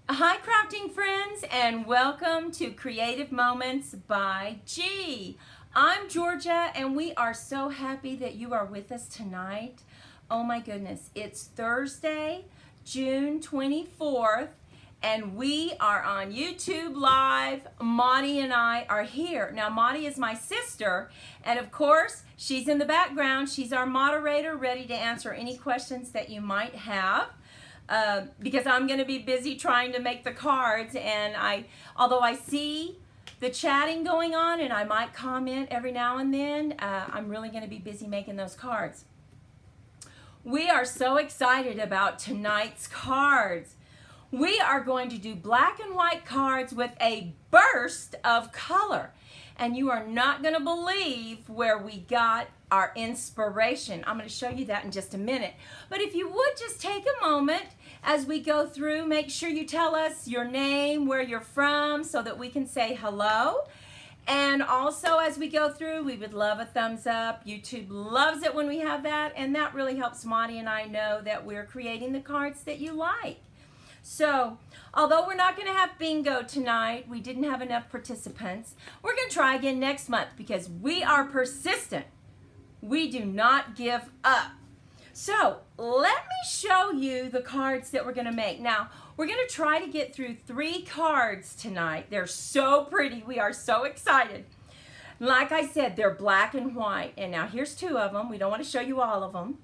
Hi crafting friends, and welcome to Creative Moments by G. I'm Georgia and we are so happy that you are with us tonight. Oh my goodness, it's Thursday, June 24th, and we are on YouTube Live. Maudie and I are here. Now Maudie is my sister, and of course she's in the background. She's our moderator, ready to answer any questions that you might have. Because I'm going to be busy trying to make the cards, and although I see the chatting going on and I might comment every now and then, I'm really going to be busy making those cards. We are so excited about tonight's cards. We are going to do black and white cards with a burst of color. And you are not going to believe where we got our inspiration. I'm going to show you that in just a minute. But if you would just take a moment as we go through, make sure you tell us your name, where you're from, so that we can say hello. And also as we go through, we would love a thumbs up. YouTube loves it when we have that, and that really helps Maudie and I know that we're creating the cards that you like. So, although we're not going to have bingo tonight, we didn't have enough participants, we're going to try again next month because we are persistent. We do not give up. So, let me show you the cards that we're going to make. Now, we're going to try to get through 3 cards tonight. They're so pretty. We are so excited. Like I said, they're black and white. And now here's 2 of them. We don't want to show you all of them.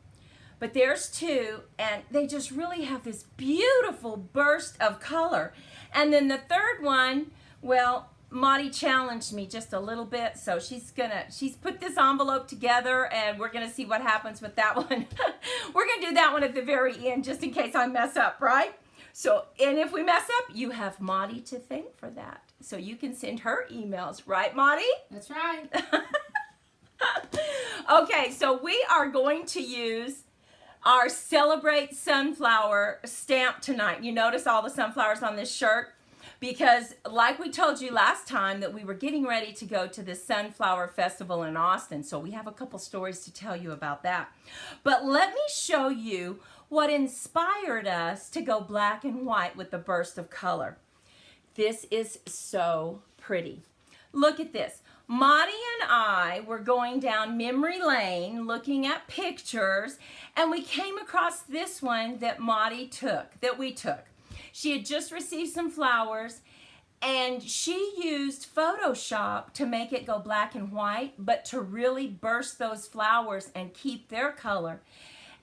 But there's 2, and they just really have this beautiful burst of color. And then the 3rd one, well, Maudie challenged me just a little bit, so she's put this envelope together, and we're gonna see what happens with that one. We're gonna do that one at the very end, just in case I mess up, right? So, and if we mess up, you have Maudie to thank for that. So you can send her emails, right, Maudie? That's right. Okay, so we are going to use our Celebrate Sunflower stamp tonight. You notice all the sunflowers on this shirt? Because like we told you last time that we were getting ready to go to the Sunflower Festival in Austin. So we have a couple stories to tell you about that. But let me show you what inspired us to go black and white with the burst of color. This is so pretty. Look at this. Maudie and I were going down memory lane looking at pictures, and we came across this one that we took. She had just received some flowers, and she used Photoshop to make it go black and white, but to really burst those flowers and keep their color.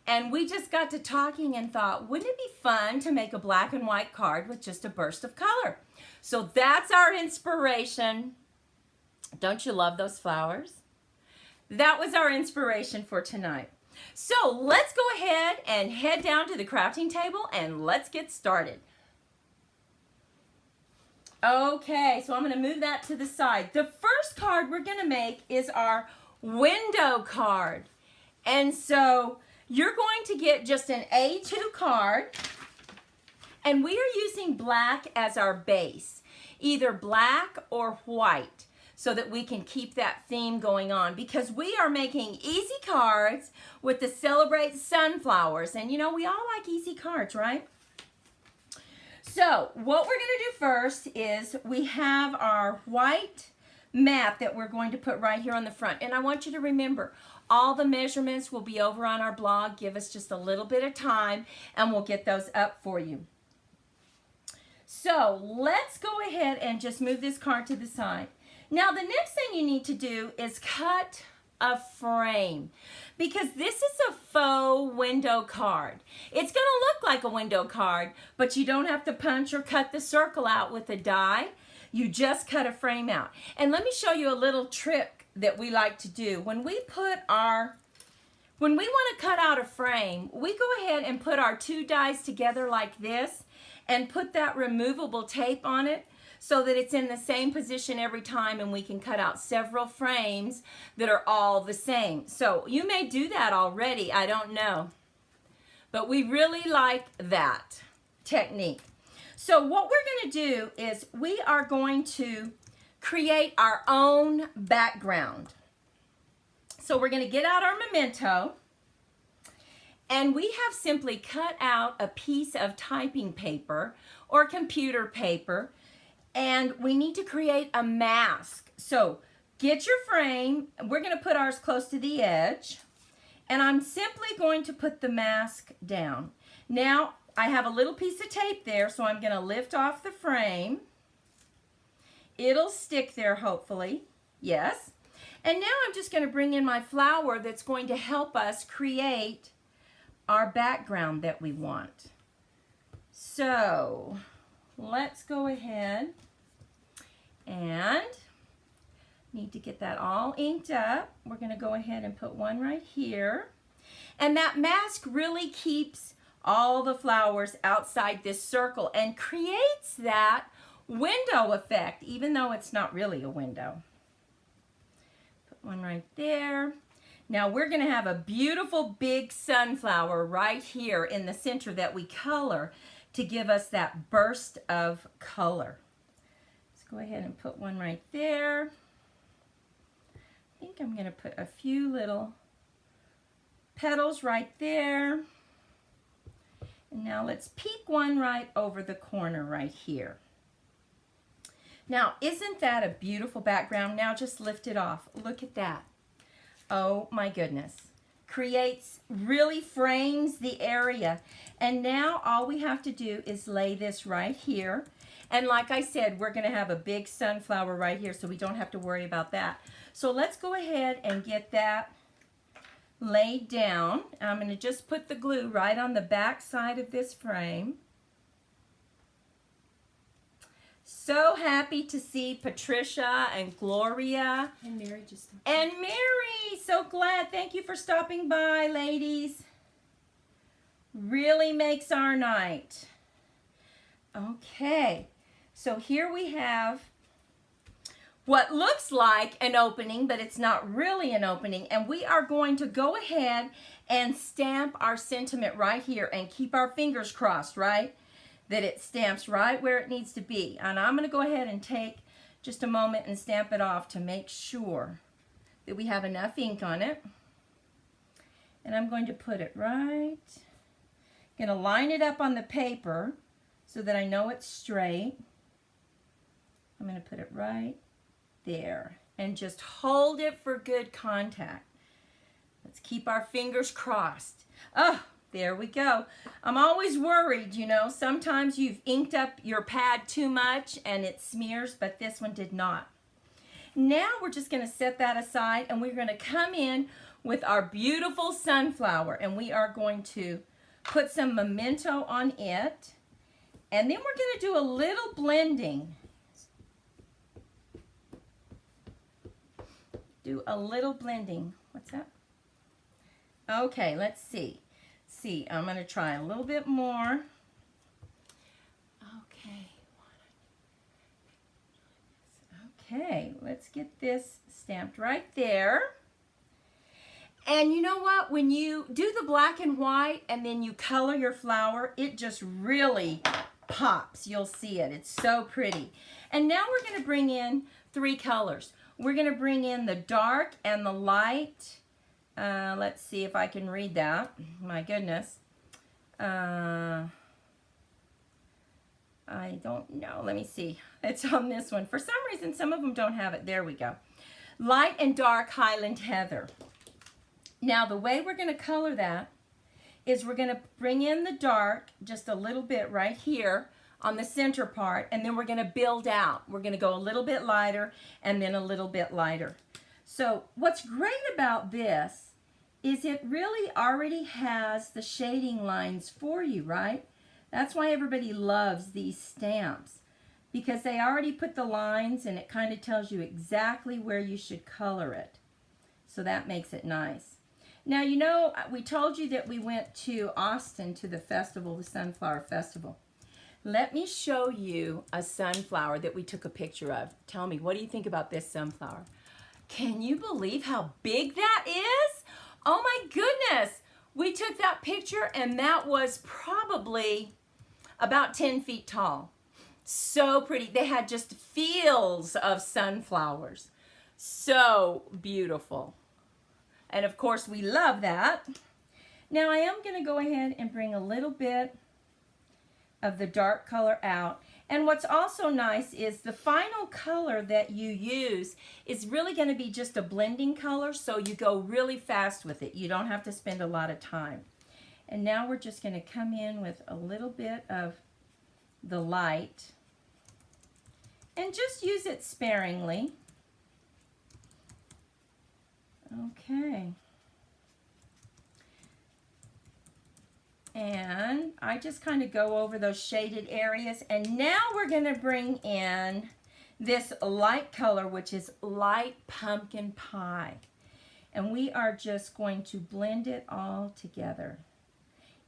And we just got to talking and thought, wouldn't it be fun to make a black and white card with just a burst of color? So that's our inspiration. Don't you love those flowers? That was our inspiration for tonight. So let's go ahead and head down to the crafting table and let's get started. Okay, so I'm going to move that to the side. The first card we're going to make is our window card. And so you're going to get just an A2 card, and we are using black as our base, either black or white, so that we can keep that theme going on, because we are making easy cards with the Celebrate Sunflowers. And you know, we all like easy cards, right? So what we're going to do first is we have our white map that we're going to put right here on the front. And I want you to remember, all the measurements will be over on our blog. Give us just a little bit of time and we'll get those up for you. So let's go ahead and just move this card to the side. Now, the next thing you need to do is cut a frame, because this is a faux window card. It's going to look like a window card, but you don't have to punch or cut the circle out with a die. You just cut a frame out. And let me show you a little trick that we like to do. When we want to cut out a frame, we go ahead and put our 2 dies together like this and put that removable tape on it, so that it's in the same position every time, and we can cut out several frames that are all the same. So you may do that already, I don't know. But we really like that technique. So what we're going to do is we are going to create our own background. So we're going to get out our memento, And we have simply cut out a piece of typing paper or computer paper, and we need to create a mask. So get your frame. We're going to put ours close to the edge, and I'm simply going to put the mask down. Now, I have a little piece of tape there, so I'm going to lift off the frame. It'll stick there, hopefully. Yes. And now I'm just going to bring in my flower that's going to help us create our background that we want. So let's go ahead and need to get that all inked up. We're going to go ahead and put one right here. And that mask really keeps all the flowers outside this circle and creates that window effect, even though it's not really a window. Put one right there. Now we're going to have a beautiful big sunflower right here in the center that we color to give us that burst of color. Let's go ahead and put one right there. I think I'm going to put a few little petals right there. And now let's peek one right over the corner right here. Now, isn't that a beautiful background? Now just lift it off. Look at that. Oh my goodness. Really frames the area. And now all we have to do is lay this right here. And like I said, we're going to have a big sunflower right here, so we don't have to worry about that. So let's go ahead and get that laid down. I'm going to just put the glue right on the back side of this frame. So happy to see Patricia and Gloria. And Mary just. And Mary, so glad. Thank you for stopping by, ladies. Really makes our night. Okay, so here we have what looks like an opening, but it's not really an opening. And we are going to go ahead and stamp our sentiment right here and keep our fingers crossed, right? That it stamps right where it needs to be. And I'm going to go ahead and take just a moment and stamp it off to make sure that we have enough ink on it. And I'm going to put it right. I'm going to line it up on the paper so that I know it's straight. I'm going to put it right there and just hold it for good contact. Let's keep our fingers crossed. Oh, there we go. I'm always worried, you know, sometimes you've inked up your pad too much and it smears, but this one did not. Now we're just going to set that aside and we're going to come in with our beautiful sunflower and we are going to put some memento on it. And then we're going to do a little blending. Do a little blending. What's that? Okay, let's see. I'm going to try a little bit more. Okay, let's get this stamped right there. And you know what? When you do the black and white and then you color your flower, it just really pops. You'll see it. It's so pretty. And now we're going to bring in 3 colors. We're going to bring in the dark and the light. Let's see if I can read that. My goodness. I don't know. Let me see. It's on this one. For some reason, some of them don't have it. There we go. Light and dark Highland Heather. Now, the way we're going to color that is we're going to bring in the dark just a little bit right here on the center part, and then we're going to build out. We're going to go a little bit lighter and then a little bit lighter. So what's great about this is it really already has the shading lines for you, right? That's why everybody loves these stamps, because they already put the lines and it kind of tells you exactly where you should color it. So that makes it nice. Now, you know, we told you that we went to Austin to the festival, the Sunflower Festival. Let me show you a sunflower that we took a picture of. Tell me, what do you think about this sunflower? Can you believe how big that is? Oh my goodness. We took that picture and that was probably about 10 feet tall. So pretty. They had just fields of sunflowers. So beautiful. And of course we love that. Now I am going to go ahead and bring a little bit of the dark color out. And what's also nice is the final color that you use is really going to be just a blending color, so you go really fast with it. You don't have to spend a lot of time. And now we're just going to come in with a little bit of the light and just use it sparingly. Okay. And I just kind of go over those shaded areas. And now we're going to bring in this light color, which is light pumpkin pie. And we are just going to blend it all together.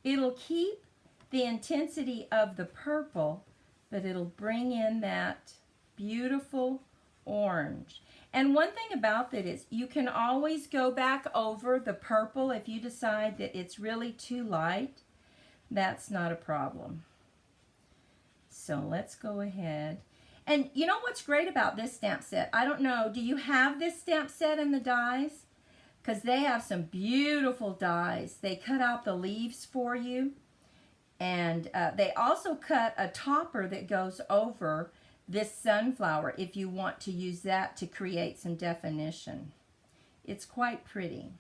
It'll keep the intensity of the purple, but it'll bring in that beautiful orange. And one thing about that is you can always go back over the purple if you decide that it's really too light. That's not a problem. So let's go ahead. And you know what's great about this stamp set? I don't know, do you have this stamp set in the dies? Because they have some beautiful dies. They cut out the leaves for you. And they also cut a topper that goes over this sunflower if you want to use that to create some definition. It's quite pretty.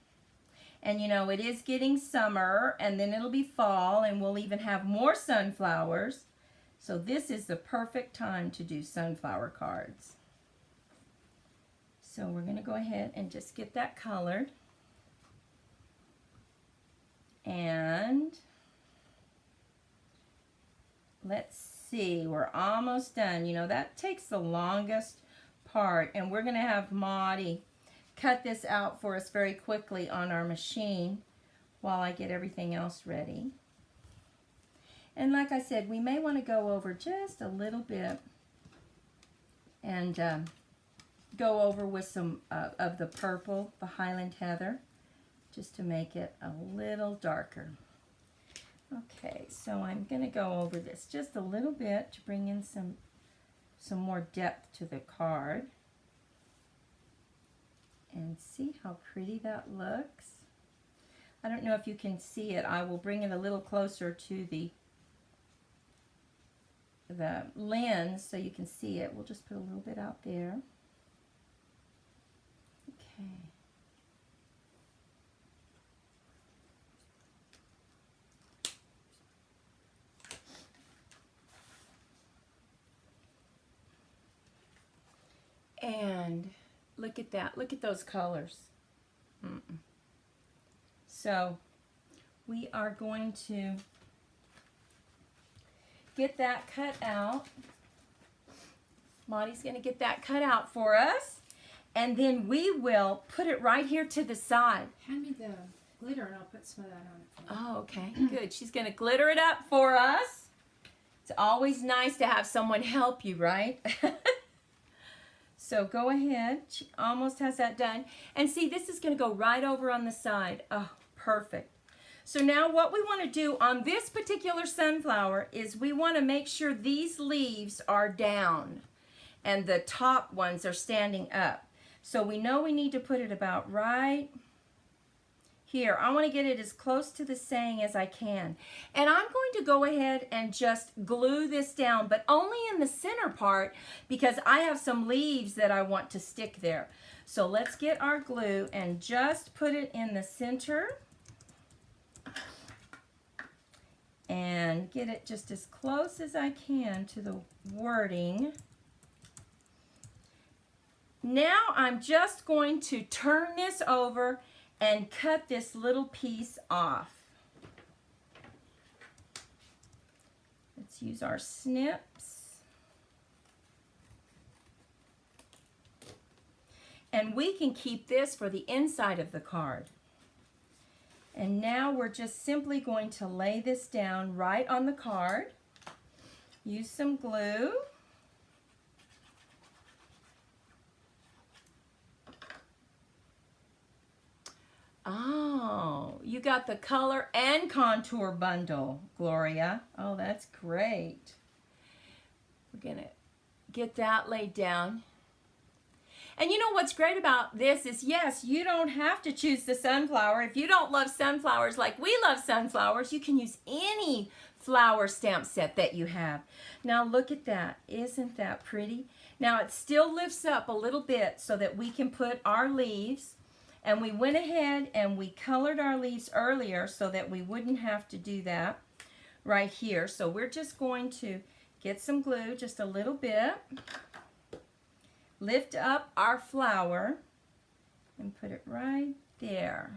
And you know, it is getting summer, and then it'll be fall, and we'll even have more sunflowers. So this is the perfect time to do sunflower cards. So we're going to go ahead and just get that colored. And let's see, we're almost done. You know, that takes the longest part, and we're going to have Maudie cut this out for us very quickly on our machine while I get everything else ready. And like I said, we may want to go over just a little bit and go over with some of the purple, the Highland Heather, just to make it a little darker. Okay, so I'm going to go over this just a little bit to bring in some more depth to the card. And see how pretty that looks. I don't know if you can see it. I will bring it a little closer to the lens so you can see it. We'll just put a little bit out there. Okay. And look at that. Look at those colors. So we are going to get that cut out. Maudie's going to get that cut out for us. And then we will put it right here to the side. Hand me the glitter and I'll put some of that on it for you. Oh, okay. Good. She's going to glitter it up for us. It's always nice to have someone help you, right? So go ahead. She almost has that done. And see, this is going to go right over on the side. Oh, perfect. So now what we want to do on this particular sunflower is we want to make sure these leaves are down and the top ones are standing up. So we know we need to put it about right here. I want to get it as close to the saying as I can. And I'm going to go ahead and just glue this down, but only in the center part because I have some leaves that I want to stick there. So let's get our glue and just put it in the center and get it just as close as I can to the wording. Now I'm just going to turn this over and cut this little piece off. Let's use our snips. And we can keep this for the inside of the card. And now we're just simply going to lay this down right on the card. Use some glue. Oh, you got the color and contour bundle, Gloria. Oh, that's great. We're going to get that laid down. And you know what's great about this is, yes, you don't have to choose the sunflower. If you don't love sunflowers like we love sunflowers, you can use any flower stamp set that you have. Now look at that. Isn't that pretty? Now it still lifts up a little bit so that we can put our leaves. And we went ahead and we colored our leaves earlier so that we wouldn't have to do that right here. So we're just going to get some glue, just a little bit. Lift up our flower and put it right there.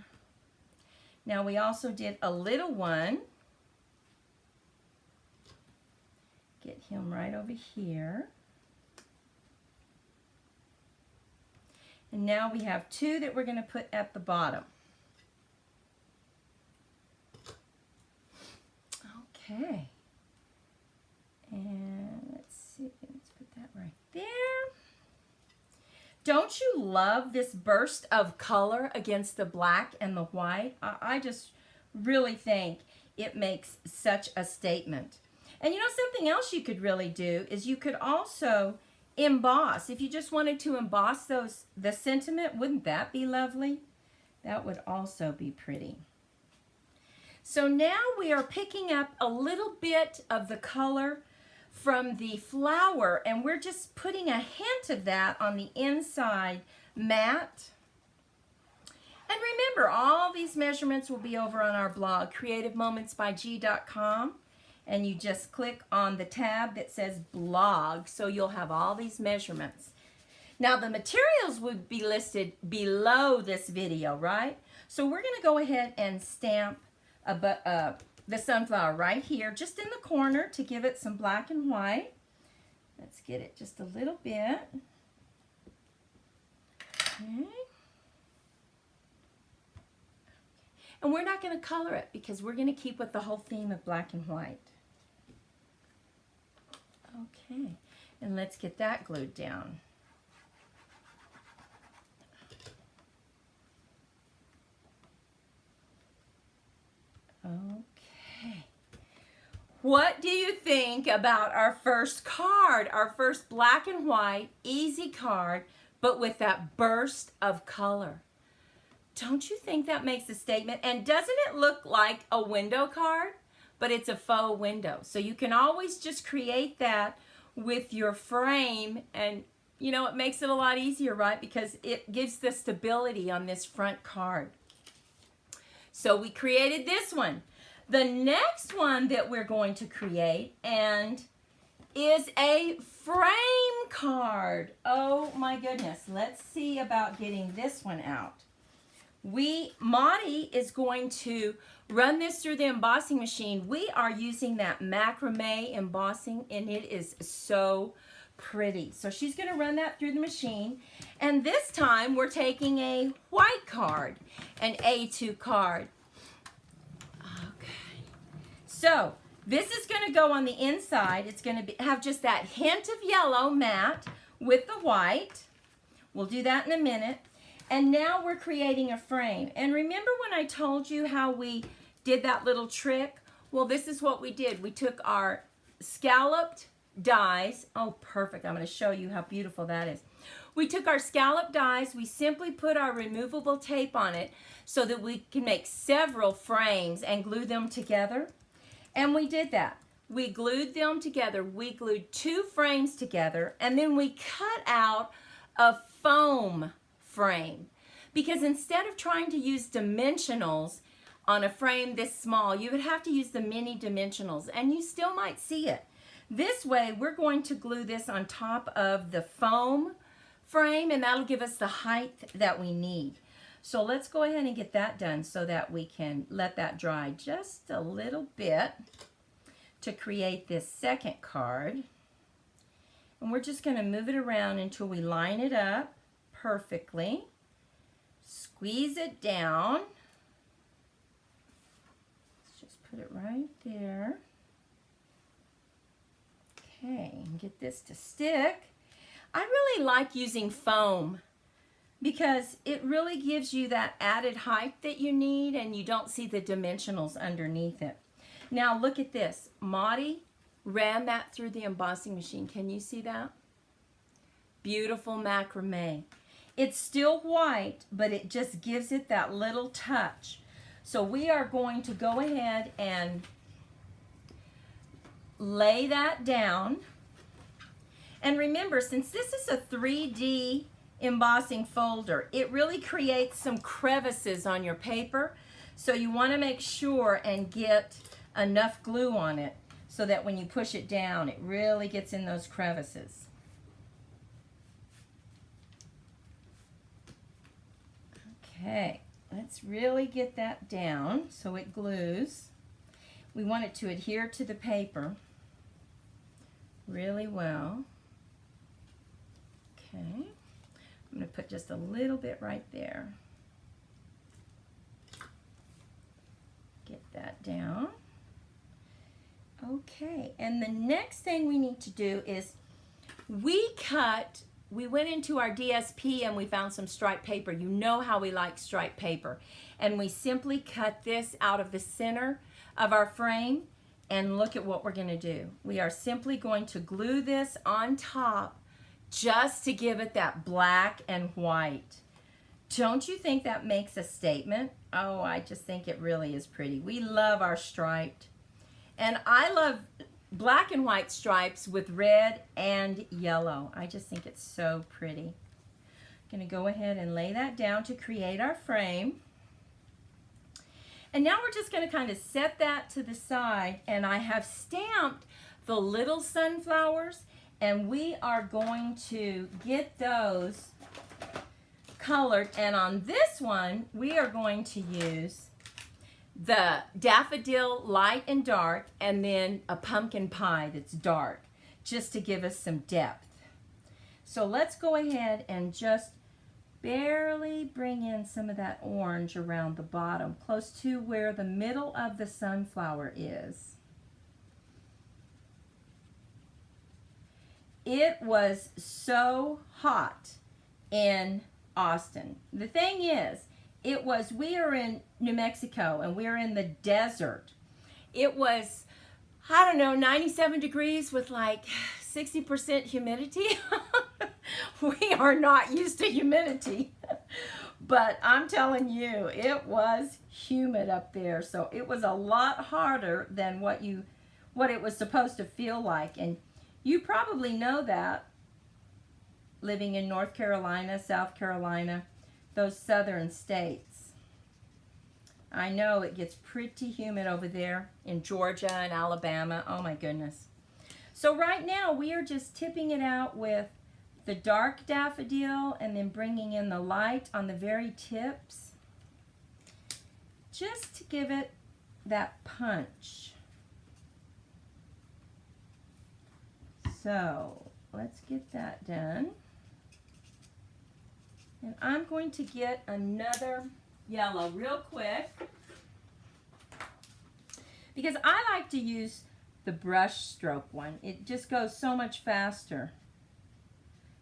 Now we also did a little one. Get him right over here. And now we have two that we're going to put at the bottom. Okay. And let's see, let's put that right there. Don't you love this burst of color against the black and the white? I just really think it makes such a statement. And you know, something else you could really do is you could also emboss. If you just wanted to emboss the sentiment, wouldn't that be lovely? That would also be pretty. So now we are picking up a little bit of the color from the flower, and we're just putting a hint of that on the inside mat. And remember, all these measurements will be over on our blog, creativemomentsbyg.com. And you just click on the tab that says blog, so you'll have all these measurements. Now the materials would be listed below this video, right? So we're going to go ahead and stamp the sunflower right here, just in the corner to give it some black and white. Let's get it just a little bit. Okay. And we're not going to color it because we're going to keep with the whole theme of black and white. Okay, and let's get that glued down. Okay. What do you think about our first card, our first black and white, easy card, but with that burst of color? Don't you think that makes a statement? And doesn't it look like a window card? But it's a faux window. So you can always just create that with your frame, and you know, it makes it a lot easier, right? Because it gives the stability on this front card. So we created this one. The next one that we're going to create is a frame card. Oh my goodness. Let's see about getting this one out. Monty is going to run this through the embossing machine. We are using that macrame embossing, and it is so pretty. So she's going to run that through the machine. And this time we're taking a white card, an A2 card. Okay. So this is going to go on the inside. It's going to have just that hint of yellow matte with the white. We'll do that in a minute. And now we're creating a frame. And remember when I told you how we did that little trick? Well, this is what we did. We took our scalloped dies. Oh, perfect. I'm going to show you how beautiful that is. We took our scalloped dies. We simply put our removable tape on it so that we can make several frames and glue them together. And we did that. We glued them together. We glued 2 frames together, and then we cut out a foam frame, because instead of trying to use dimensionals on a frame this small, you would have to use the mini dimensionals, and you still might see it. This way, we're going to glue this on top of the foam frame, and that'll give us the height that we need. So let's go ahead and get that done so that we can let that dry just a little bit to create this second card. And we're just going to move it around until we line it up perfectly. Squeeze it down. Let's just put it right there. Okay, and get this to stick. I really like using foam because it really gives you that added height that you need, and you don't see the dimensionals underneath it. Now look at this. Maudie ran that through the embossing machine. Can you see that? Beautiful macrame. It's still white, but it just gives it that little touch. So we are going to go ahead and lay that down. And remember, since this is a 3D embossing folder, it really creates some crevices on your paper. So you want to make sure and get enough glue on it so that when you push it down, it really gets in those crevices. Okay, let's really get that down so it glues. We want it to adhere to the paper really well. Okay, I'm going to put just a little bit right there. Get that down. Okay, and the next thing we need to do is we went into our DSP and we found some striped paper. You know how we like striped paper. And we simply cut this out of the center of our frame, and look at what we're going to do. We are simply going to glue this on top just to give it that black and white. Don't you think that makes a statement? Oh, I just think it really is pretty. We love our striped. And I love black and white stripes with red and yellow. I just think it's so pretty. I'm going to go ahead and lay that down to create our frame. And now we're just going to kind of set that to the side, and I have stamped the little sunflowers, and we are going to get those colored. And on this one, we are going to use the daffodil light and dark, and then a pumpkin pie that's dark, just to give us some depth. So let's go ahead and just barely bring in some of that orange around the bottom, close to where the middle of the sunflower is. It was so hot in Austin. The thing is, we are in New Mexico and we're in the desert. It was, I don't know, 97 degrees with like 60% humidity. We are not used to humidity. But I'm telling you, it was humid up there. So it was a lot harder than what it was supposed to feel like. And you probably know that living in North Carolina, South Carolina, those southern states. I know it gets pretty humid over there in Georgia and Alabama. Oh my goodness. So right now we are just tipping it out with the dark daffodil and then bringing in the light on the very tips, just to give it that punch. So let's get that done. And I'm going to get another yellow real quick, because I like to use the brush stroke one. It just goes so much faster.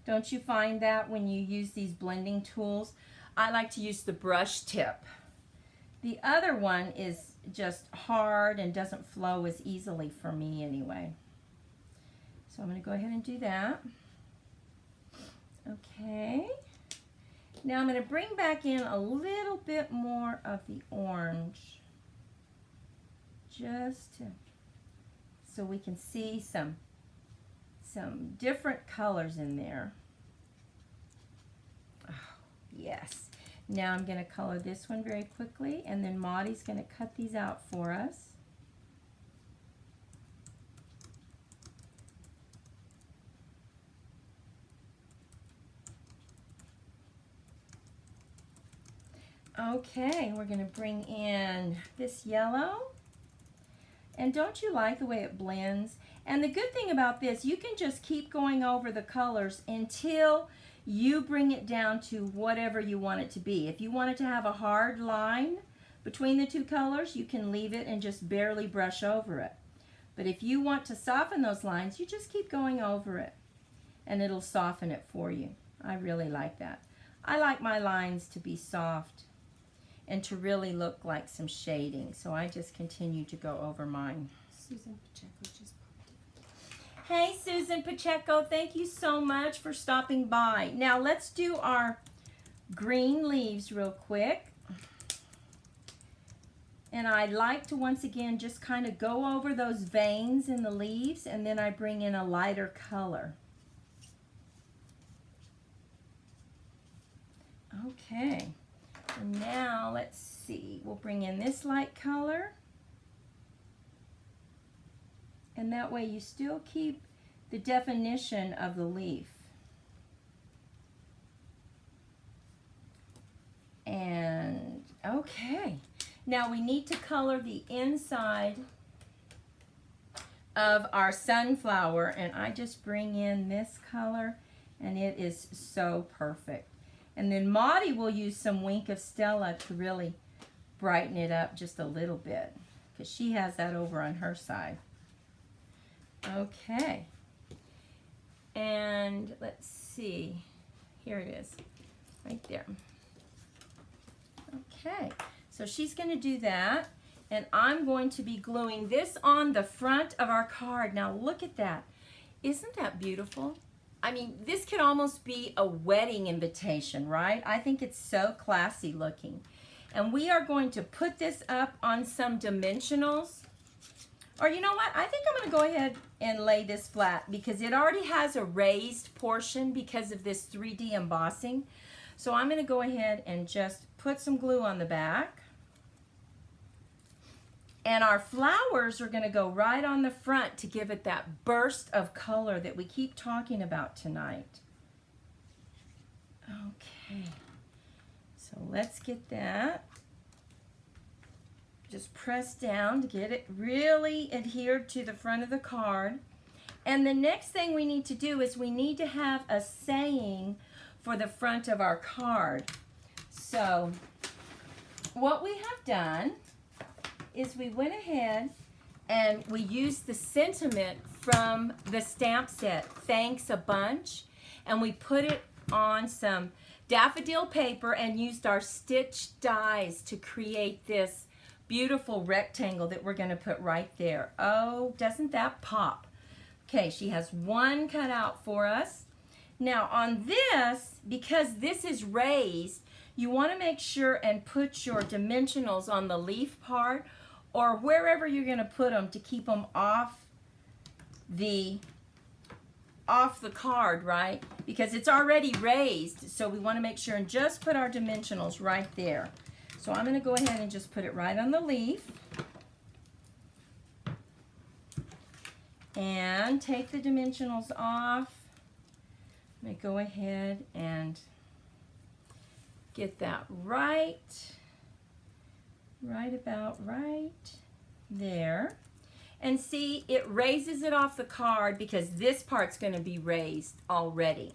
Don't you find that when you use these blending tools? I like to use the brush tip. The other one is just hard and doesn't flow as easily for me anyway. So I'm going to go ahead and do that. Okay. Now I'm going to bring back in a little bit more of the orange, just so we can see some different colors in there. Oh, yes. Now I'm going to color this one very quickly, and then Maudie's going to cut these out for us. Okay, we're going to bring in this yellow. And don't you like the way it blends? And the good thing about this, you can just keep going over the colors until you bring it down to whatever you want it to be. If you want it to have a hard line between the two colors, you can leave it and just barely brush over it. But if you want to soften those lines, you just keep going over it and it'll soften it for you. I really like that. I like my lines to be soft and to really look like some shading. So I just continue to go over mine. Susan Pacheco just popped in. Hey Susan Pacheco, thank you so much for stopping by. Now let's do our green leaves real quick. And I like to, once again, just kind of go over those veins in the leaves, and then I bring in a lighter color. Okay, and now let's see, we'll bring in this light color. And that way you still keep the definition of the leaf. And, okay. Now we need to color the inside of our sunflower, and I just bring in this color, and it is so perfect. And then Maudie will use some Wink of Stella to really brighten it up just a little bit, because she has that over on her side. Okay. And let's see. Here it is, right there. Okay. So she's going to do that, and I'm going to be gluing this on the front of our card. Now look at that. Isn't that beautiful? I mean, this could almost be a wedding invitation, right? I think it's so classy looking. And we are going to put this up on some dimensionals. Or you know what? I think I'm going to go ahead and lay this flat because it already has a raised portion because of this 3D embossing. So I'm going to go ahead and just put some glue on the back. And our flowers are going to go right on the front to give it that burst of color that we keep talking about tonight. Okay, so let's get that. Just press down to get it really adhered to the front of the card. And the next thing we need to do is we need to have a saying for the front of our card. So what we have done is we went ahead and we used the sentiment from the stamp set, Thanks a Bunch, and we put it on some daffodil paper and used our stitch dies to create this beautiful rectangle that we're going to put right there. Oh, doesn't that pop? Okay, she has one cut out for us. Now on this, because this is raised, you want to make sure and put your dimensionals on the leaf part or wherever you're going to put them to keep them off the card, right? Because it's already raised, so we want to make sure and just put our dimensionals right there. So I'm going to go ahead and just put it right on the leaf. And take the dimensionals off. I'm going to go ahead and get that right about right there. And see, it raises it off the card because this part's going to be raised already.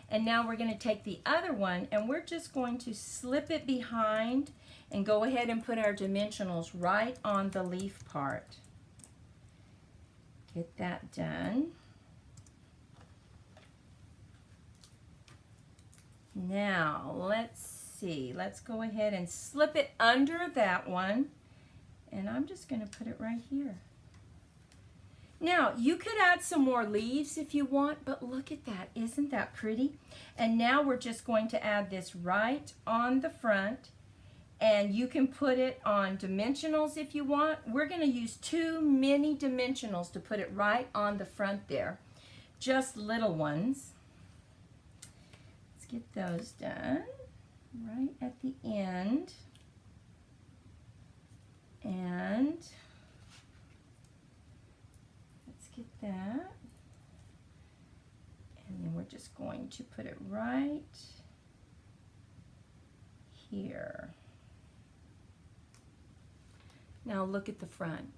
And now we're going to take the other one and we're just going to slip it behind and go ahead and put our dimensionals right on the leaf part. Get that done. Now, let's see. Let's go ahead and slip it under that one. And I'm just going to put it right here. Now, you could add some more leaves if you want, but look at that. Isn't that pretty? And now we're just going to add this right on the front. And you can put it on dimensionals if you want. We're going to use 2 mini dimensionals to put it right on the front there. Just little ones. Let's get those done right at the end. And let's get that. And then we're just going to put it right here. Now look at the front.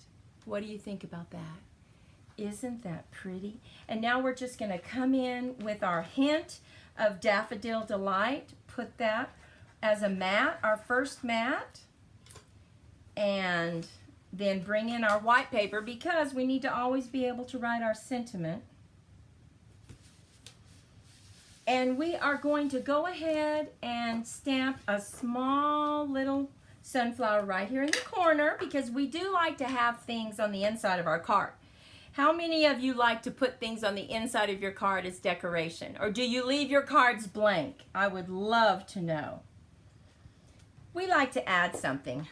What do you think about that? Isn't that pretty? And now we're just going to come in with our hint of Daffodil Delight. Put that as a mat, our first mat. And then bring in our white paper because we need to always be able to write our sentiment. And we are going to go ahead and stamp a small little sunflower right here in the corner because we do like to have things on the inside of our card. How many of you like to put things on the inside of your card as decoration? Or do you leave your cards blank? I would love to know. We like to add something.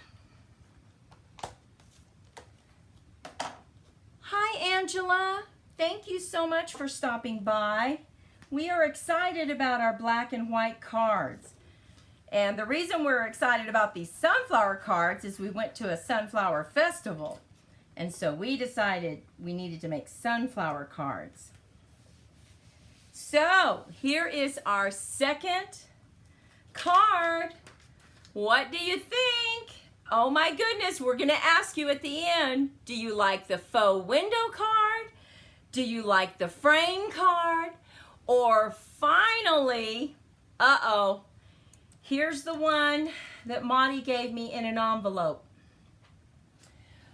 Hi, Angela. Thank you so much for stopping by. We are excited about our black and white cards. And the reason we're excited about these sunflower cards is we went to a sunflower festival. And so we decided we needed to make sunflower cards. So here is our second card. What do you think? Oh my goodness, we're going to ask you at the end, do you like the faux window card? Do you like the frame card? Or finally, here's the one that Monty gave me in an envelope.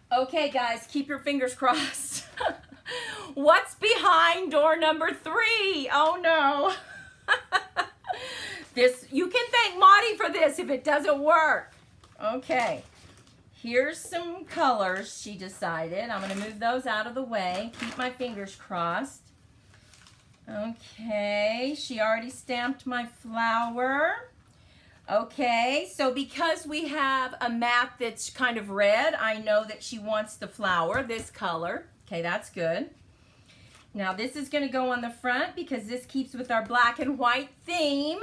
Okay, guys, keep your fingers crossed. What's behind door number 3? Oh, no. You can thank Monty for this if it doesn't work. Okay, here's some colors she decided. I'm going to move those out of the way. Keep my fingers crossed. Okay, she already stamped my flower. Okay, so because we have a mat that's kind of red, I know that she wants the flower, this color. Okay, that's good. Now this is going to go on the front because this keeps with our black and white theme.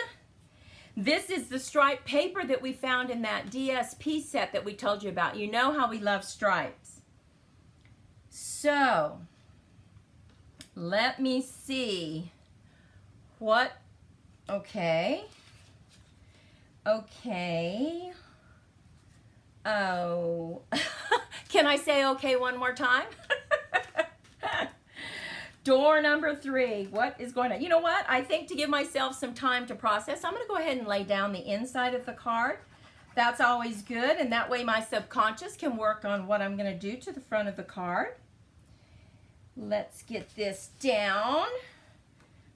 This is the striped paper that we found in that DSP set that we told you about. You know how we love stripes. So, let me see what, okay. Oh, can I say okay one more time? Door number 3, what is going on? You know what? I think to give myself some time to process, I'm going to go ahead and lay down the inside of the card. That's always good, and that way my subconscious can work on what I'm going to do to the front of the card. Let's get this down.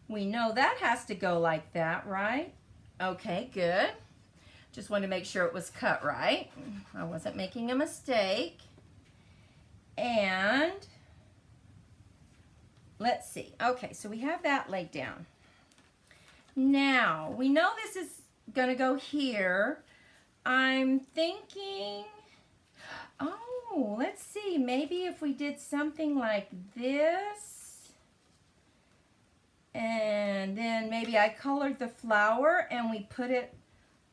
We know that has to go like that, right? Okay, good. Just wanted to make sure it was cut right. I wasn't making a mistake. And let's see. Okay, so we have that laid down. Now, we know this is going to go here. I'm thinking, oh, let's see. Maybe if we did something like this. And then maybe I colored the flower and we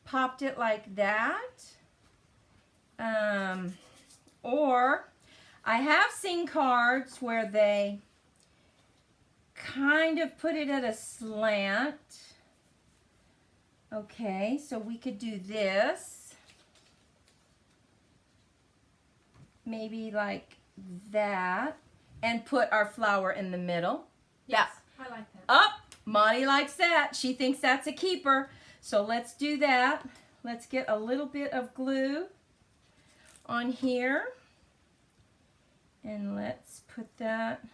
popped it like that. Or I have seen cards where they kind of put it at a slant. Okay, so we could do this. Maybe like that. And put our flower in the middle. Yes, I like that. Oh, Monty likes that. She thinks that's a keeper. So let's do that. Let's get a little bit of glue on here. And let's put that,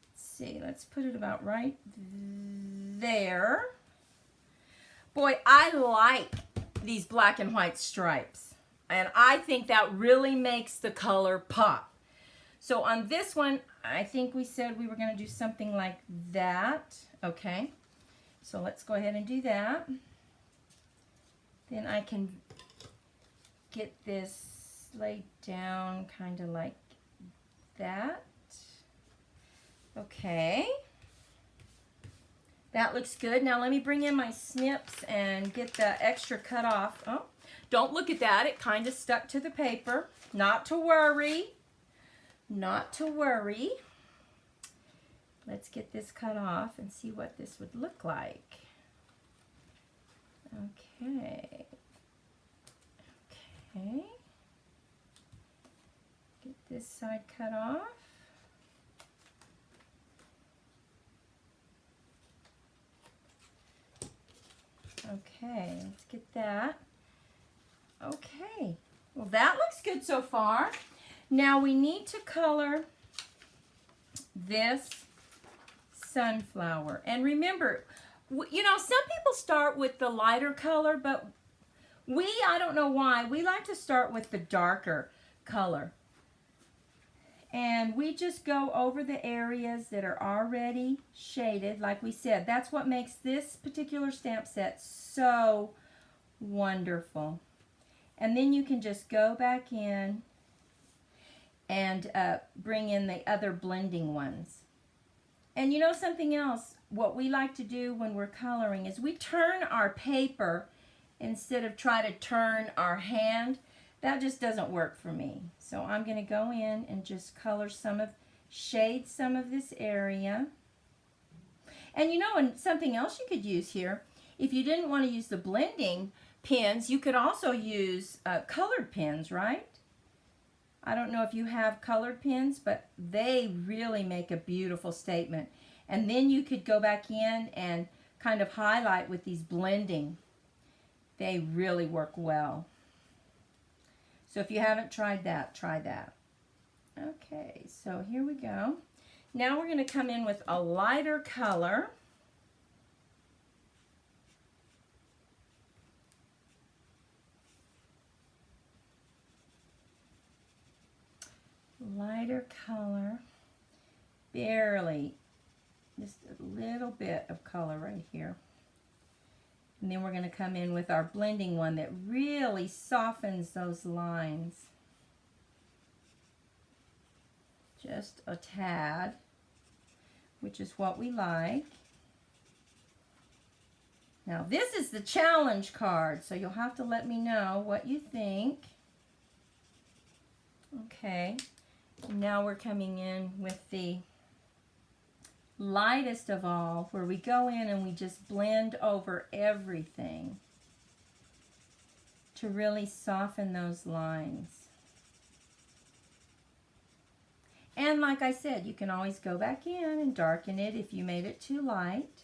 let's see, let's put it about right there. Boy, I like these black and white stripes. And I think that really makes the color pop. So on this one, I think we said we were going to do something like that. Okay. So let's go ahead and do that. Then I can get this laid down kind of like that. Okay. That looks good. Now let me bring in my snips and get the extra cut off. Oh, don't look at that. It kind of stuck to the paper. Not to worry. Not to worry. Let's get this cut off and see what this would look like. Okay. Okay. Get this side cut off. Okay, let's get that. Okay. Well, that looks good so far. Now we need to color this sunflower. And remember, you know, some people start with the lighter color, but I don't know why, we like to start with the darker color. And we just go over the areas that are already shaded. Like we said, that's what makes this particular stamp set so wonderful. And then you can just go back in and bring in the other blending ones. And you know something else, what we like to do when we're coloring is we turn our paper instead of try to turn our hand. That just doesn't work for me. So I'm going to go in and just color shade some of this area. And you know, and something else you could use here, if you didn't want to use the blending pens, you could also use colored pens, right? I don't know if you have colored pens, but they really make a beautiful statement. And then you could go back in and kind of highlight with these blending. They really work well. So if you haven't tried that, try that. Okay, so here we go. Now we're going to come in with a lighter color. Lighter color, barely, just a little bit of color right here. And then we're going to come in with our blending one that really softens those lines. Just a tad, which is what we like. Now this is the challenge card, so you'll have to let me know what you think. Okay. Now we're coming in with the lightest of all, where we go in and we just blend over everything to really soften those lines. And like I said, you can always go back in and darken it if you made it too light.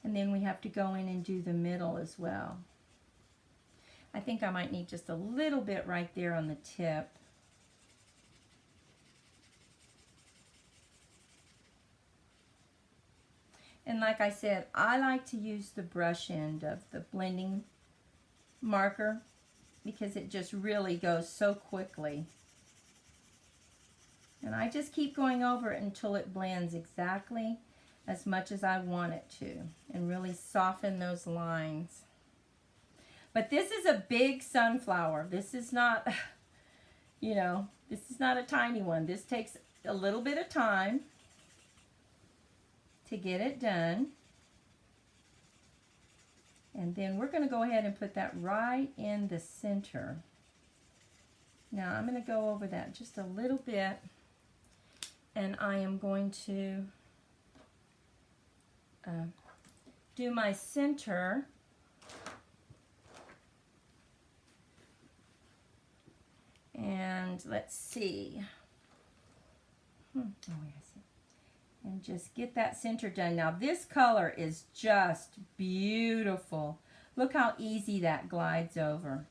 And then we have to go in and do the middle as well. I think I might need just a little bit right there on the tip. And like I said, I like to use the brush end of the blending marker because it just really goes so quickly. And I just keep going over it until it blends exactly as much as I want it to and really soften those lines. But this is a big sunflower. This is not, you know, this is not a tiny one. This takes a little bit of time to get it done. And then we're going to go ahead and put that right in the center. Now I'm going to go over that just a little bit, and I am going to do my center. And let's see. Oh, wait, I see. And just get that center done. Now this color is just beautiful. Look how easy that glides over.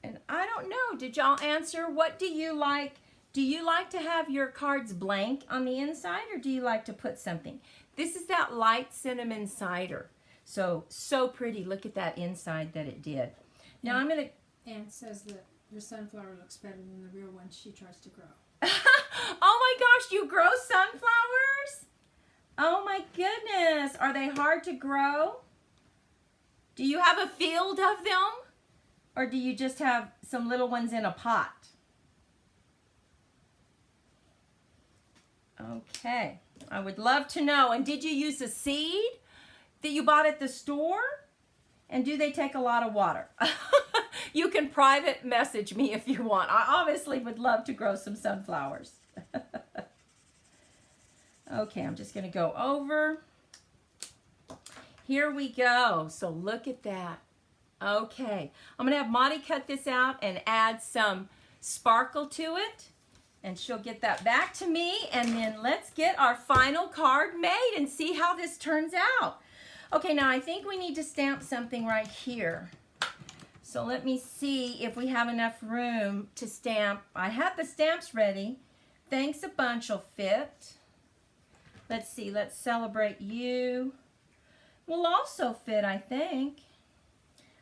And I don't know, did y'all answer? What do you like? Do you like to have your cards blank on the inside, or do you like to put something? This is that light cinnamon cider. So pretty. Look at that inside that it did. Now I'm going to... Anne says that your sunflower looks better than the real one she tries to grow. Oh my gosh, you grow sunflowers? Oh my goodness. Are they hard to grow? Do you have a field of them? Or do you just have some little ones in a pot? Okay. I would love to know. And did you use a seed that you bought at the store? And do they take a lot of water? You can private message me if you want. I obviously would love to grow some sunflowers. Okay, I'm just going to go over. Here we go. So look at that. Okay, I'm going to have Monty cut this out and add some sparkle to it. And she'll get that back to me. And then let's get our final card made and see how this turns out. Okay, now I think we need to stamp something right here. So let me see if we have enough room to stamp. I have the stamps ready. Thanks a bunch will fit. Let's see, let's celebrate you. Will also fit, I think.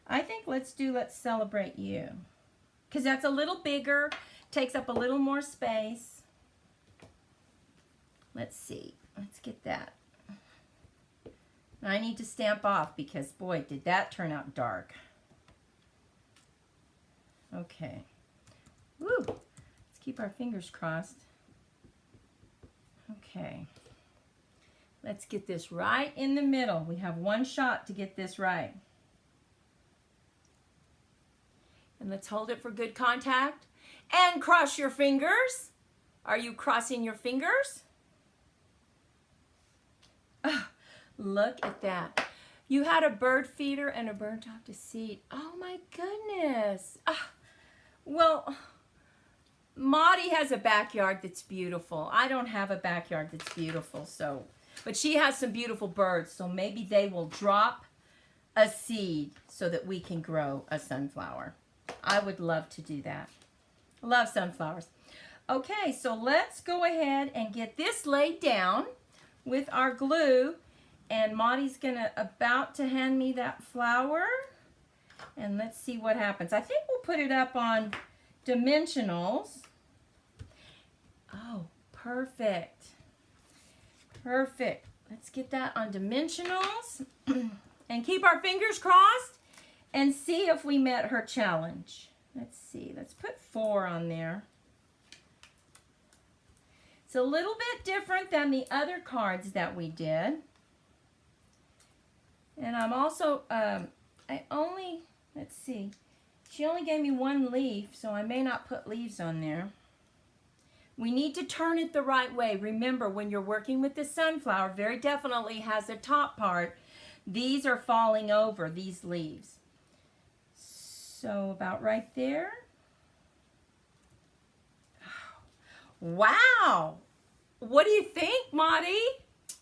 I think let's celebrate you. Because that's a little bigger, takes up a little more space. Let's see. Let's get that. I need to stamp off because, boy, did that turn out dark. Okay. Woo! Let's keep our fingers crossed. Okay. Let's get this right in the middle. We have one shot to get this right. And let's hold it for good contact. And cross your fingers. Are you crossing your fingers? Oh, look at that. You had a bird feeder and a burnt off seat. Oh my goodness. Well, Maudie has a backyard that's beautiful. I don't have a backyard that's beautiful, but she has some beautiful birds, so maybe they will drop a seed so that we can grow a sunflower. I would love to do that. Love sunflowers. Okay, so let's go ahead and get this laid down with our glue. And Maudie's about to hand me that flower. And let's see what happens. I think we'll put it up on dimensionals. Oh, perfect. Perfect. Let's get that on dimensionals. And keep our fingers crossed and see if we met her challenge. Let's see. Let's put 4 on there. It's a little bit different than the other cards that we did. And I'm also, let's see. She only gave me 1 leaf, so I may not put leaves on there. We need to turn it the right way. Remember, when you're working with the sunflower, very definitely has a top part. These are falling over, these leaves. So about right there. Wow. What do you think, Maudie?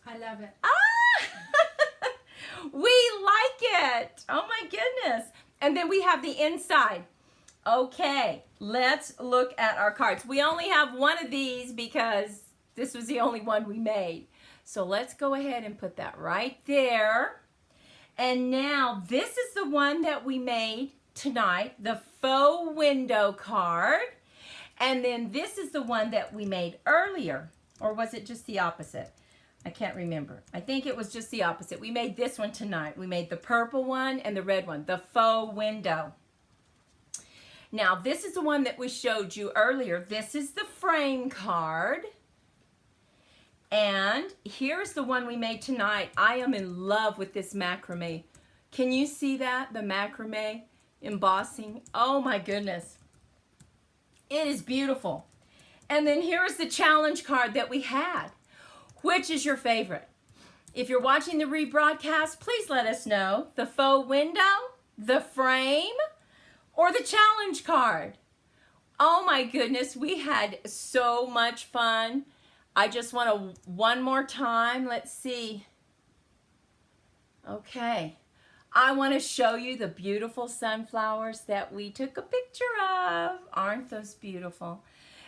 I love it. We like it. Oh my goodness. And then we have the inside. Okay, let's look at our cards. We only have one of these because this was the only one we made. So let's go ahead and put that right there. And now this is the one that we made tonight, the faux window card. And then this is the one that we made earlier. Or was it just the opposite? I can't remember. I think it was just the opposite. We made this one tonight. We made the purple one and the red one, the faux window. Now, this is the one that we showed you earlier. This is the frame card. And here's the one we made tonight. I am in love with this macrame. Can you see that? The macrame embossing. Oh my goodness. It is beautiful. And then here's the challenge card that we had. Which is your favorite? If you're watching the rebroadcast, please let us know. The faux window, the frame, or the challenge card. Oh my goodness, we had so much fun. I just want to, one more time, let's see. Okay, I want to show you the beautiful sunflowers that we took a picture of. Aren't those beautiful?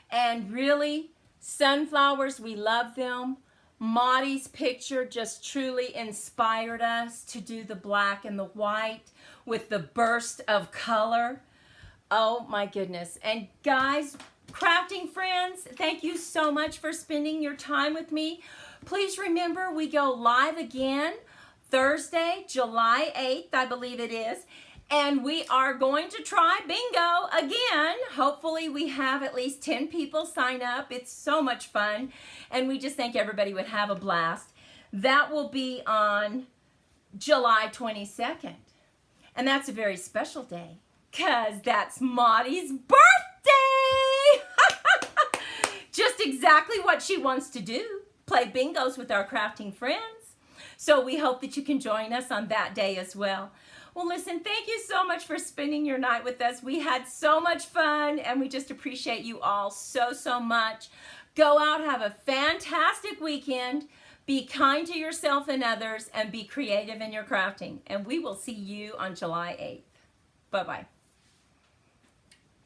And really, sunflowers, we love them. Maudie's picture just truly inspired us to do the black and the white with the burst of color. Oh my goodness. And guys, crafting friends, thank you so much for spending your time with me. Please remember, we go live again Thursday, July 8th, I believe it is. And we are going to try bingo again. Hopefully we have at least 10 people sign up. It's so much fun. And we just think everybody would have a blast. That will be on July 22nd. And that's a very special day because that's Maudie's birthday. Just exactly what she wants to do. Play bingos with our crafting friends. So we hope that you can join us on that day as well. Well, listen, thank you so much for spending your night with us. We had so much fun, and we just appreciate you all so, so much. Go out, have a fantastic weekend. Be kind to yourself and others, and be creative in your crafting. And we will see you on July 8th. Bye-bye.